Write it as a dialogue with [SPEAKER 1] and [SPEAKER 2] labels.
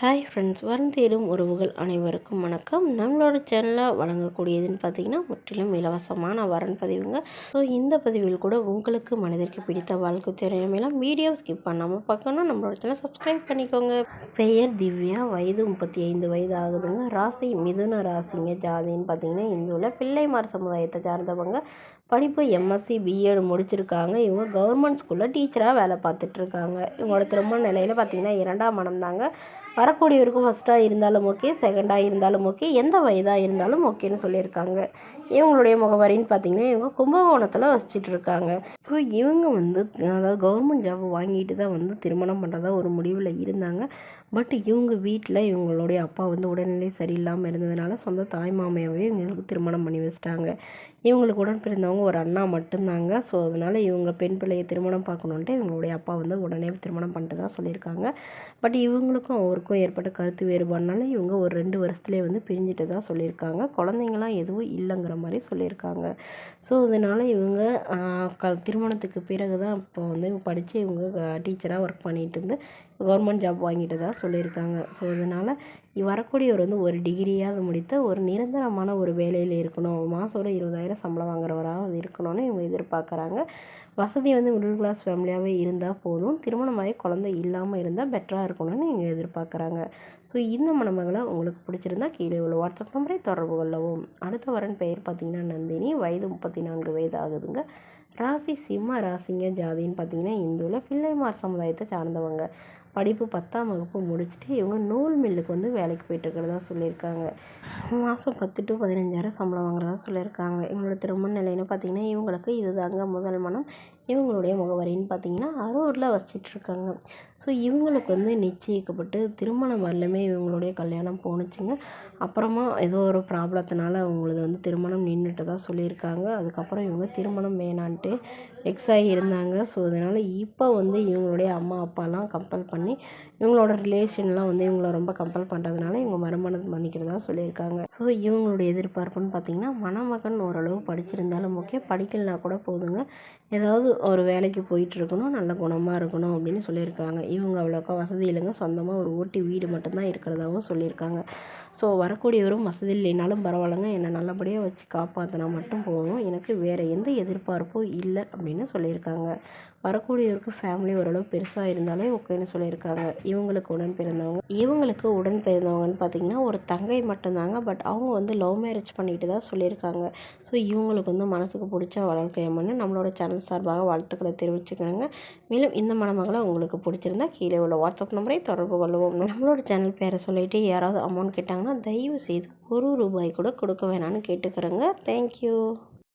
[SPEAKER 1] Hi friends, தேடும் உறவுகள் அனைவருக்கும் வணக்கம். நம்மளோட சேனலில் வழங்கக்கூடியதுன்னு பார்த்தீங்கன்னா முற்றிலும் இலவசமான வரன் பதிவுங்க. ஸோ இந்த பதிவில் கூட உங்களுக்கு மனதிற்கு பிடித்த வாழ்க்கை திறமையெல்லாம் வீடியோ ஸ்கிப் பண்ணாமல் பார்க்கணும். நம்மளோட சேனல் சப்ஸ்கிரைப் பண்ணிக்கோங்க. பெயர் திவ்யா, வயது 35 வயது ஆகுதுங்க. ராசி மிதுன ராசிங்க. ஜாதின்னு பார்த்தீங்கன்னா இந்துவில் பிள்ளைமார் சமுதாயத்தை சார்ந்தவங்க. படிப்பு எம்எஸ்சி பிஎட் முடிச்சிருக்காங்க. இவங்க கவர்மெண்ட் ஸ்கூலில் டீச்சராக வேலை பார்த்துட்ருக்காங்க. இவங்களோட திருமண நிலையில் பார்த்தீங்கன்னா 2ஆம் மனம் தாங்க. வரக்கூடியவருக்கு ஃபஸ்ட்டாக இருந்தாலும் ஓகே, செகண்டாக இருந்தாலும் ஓகே, எந்த வயதாக இருந்தாலும் ஓகேன்னு சொல்லியிருக்காங்க. இவங்களுடைய முகவரின்னு பார்த்தீங்கன்னா இவங்க கும்பகோணத்தில் வசிச்சிட்ருக்காங்க. ஸோ இவங்க அதாவது கவர்மெண்ட் ஜாப் வாங்கிட்டு தான் திருமணம் பண்ணுறதா ஒரு முடிவில் இருந்தாங்க. பட் இவங்க வீட்டில் இவங்களுடைய அப்பா உடல்நிலை சரியில்லாமல் இருந்ததுனால சொந்த தாய் மாமையாகவே இவங்களுக்கு திருமணம் பண்ணி வச்சிட்டாங்க. இவங்களுக்கு உடன் பிறந்தவங்க ஒரு அண்ணா மட்டும்தாங்க. ஸோ அதனால் இவங்க பெண் பிள்ளையை திருமணம் பார்க்கணுன்ட்டு இவங்களுடைய அப்பா உடனே திருமணம் பண்ணிட்டு தான் சொல்லியிருக்காங்க. பட் இவங்களுக்கும் அவருக்கும் ஏற்பட்ட கருத்து வேறுபாடுனால இவங்க ஒரு 2 வருஷத்துலேயே பிரிஞ்சுட்டு தான் சொல்லியிருக்காங்க. குழந்தைங்களாம் எதுவும் இல்லைங்கிற மாதிரி சொல்லியிருக்காங்க. ஸோ அதனால் இவங்க திருமணத்துக்கு பிறகு தான் இப்போ படித்து இவங்க டீச்சராக ஒர்க் பண்ணிகிட்டு இருந்து கவர்மெண்ட் ஜாப் வாங்கிட்டு தான் சொல்லியிருக்காங்க. ஸோ அதனால் வரக்கூடியவர் ஒரு டிகிரியாவது முடித்த ஒரு நிரந்தரமான ஒரு வேலையில் இருக்கணும். மாதம் ஒரு 20,000 சம்பளம் வாங்குறவராக இருக்கணும்னு இவங்க எதிர்பார்க்குறாங்க. வசதி மிடில் கிளாஸ் ஃபேமிலியாகவே இருந்தால் போதும். திருமணமாகி குழந்தை இல்லாமல் இருந்தால் பெட்டராக இருக்கணும்னு இவங்க எதிர்பார்க்குறாங்க. ஸோ இந்த மணமகளை உங்களுக்கு பிடிச்சிருந்தா கீழே உள்ள வாட்ஸ்அப் நம்பரை தொடர்பு கொள்ளவும். அடுத்த வரன் பெயர் பார்த்திங்கன்னா நந்தினி, வயது 34 வயது ஆகுதுங்க. ராசி சிம்ம ராசிங்க. ஜாதின்னு பார்த்தீங்கன்னா இந்துவில் பிள்ளைமார் சமுதாயத்தை சார்ந்தவங்க. படிப்பு 10ஆம் வகுப்பு முடிச்சுட்டு இவங்க நூல் மில்லுக்கு வேலைக்கு போயிட்டுருக்கிறதா சொல்லியிருக்காங்க. மாதம் 10 to 15,000 சம்பளம் வாங்குறதா சொல்லியிருக்காங்க. இவங்களோட திருமண நிலைன்னு பார்த்தீங்கன்னா இவங்களுக்கு இதுதாங்க முதல் மனம். இவங்களுடைய முகவரின்னு பார்த்தீங்கன்னா அரூரில் வசிச்சிட்ருக்காங்க. ஸோ இவங்களுக்கு நிச்சயிக்கப்பட்டு திருமணம் வரலுமே இவங்களுடைய கல்யாணம் போணுச்சுங்க. அப்புறமா ஏதோ ஒரு ப்ராப்ளத்தினால அவங்களது திருமணம் நின்றுட்டு தான் சொல்லியிருக்காங்க. அதுக்கப்புறம் இவங்க திருமணம் வேணான்ட்டு எக்ஸாகி இருந்தாங்க. ஸோ அதனால் இப்போ இவங்களுடைய அம்மா அப்பாலாம் கம்பல் பண்ணி இவங்களோட ரிலேஷன்லாம் இவங்கள ரொம்ப கம்பல் பண்ணுறதுனால இவங்க மறுமணம் பண்ணிக்கிறதா சொல்லியிருக்காங்க. ஸோ இவங்களுடைய எதிர்பார்ப்புன்னு பார்த்திங்கன்னா மணமகன் ஓரளவு படிச்சிருந்தாலும் ஓகே, படிக்கலைனா கூட போதுங்க, ஏதாவது ஒரு வேலைக்கு போயிட்டுருக்கணும், நல்ல குணமாக இருக்கணும் அப்படின்னு சொல்லியிருக்காங்க. இவங்க அவ்வளோக்கா வசதி இல்லைங்க. சொந்தமாக ஒரு ஓட்டி வீடு மட்டும்தான் இருக்கிறதாகவும் சொல்லியிருக்காங்க. ஸோ வரக்கூடியவரும் வசதி இல்லைனாலும் பரவாயில்லைங்க, என்னை நல்லபடியாக வச்சு காப்பாற்றினா மட்டும் போதும், எனக்கு வேறு எந்த எதிர்பார்ப்பும் இல்லை அப்படின்னு சொல்லியிருக்காங்க. வரக்கூடியவருக்கு ஃபேமிலி ஓரளவு பெருசாக இருந்தாலே ஓகேன்னு சொல்லியிருக்காங்க. இவங்களுக்கு உடன் பிறந்தவங்கன்னு பார்த்திங்கன்னா ஒரு தங்கை மட்டும்தாங்க. பட் அவங்க லவ் மேரேஜ் பண்ணிட்டு தான் சொல்லியிருக்காங்க. ஸோ இவங்களுக்கு மனசுக்கு பிடிச்ச வாழ்க்கை அமைன்னு நம்மளோட சேனல் சார்பாக வாழ்த்துக்களை தெரிவிச்சுக்கிறேங்க. மேலும் இந்த மணமகளை உங்களுக்கு பிடிச்சிருந்தா கீழே உள்ள வாட்ஸ்அப் நம்பரை தொடர்பு கொள்ளுவோம். நம்மளோட சேனல் பேரை சொல்லிவிட்டு யாராவது அமௌண்ட் கேட்டாங்கன்னா தயவு செய்து ₹1 கூட கொடுக்க வேணான்னு கேட்டுக்கிறேங்க. தேங்க்யூ.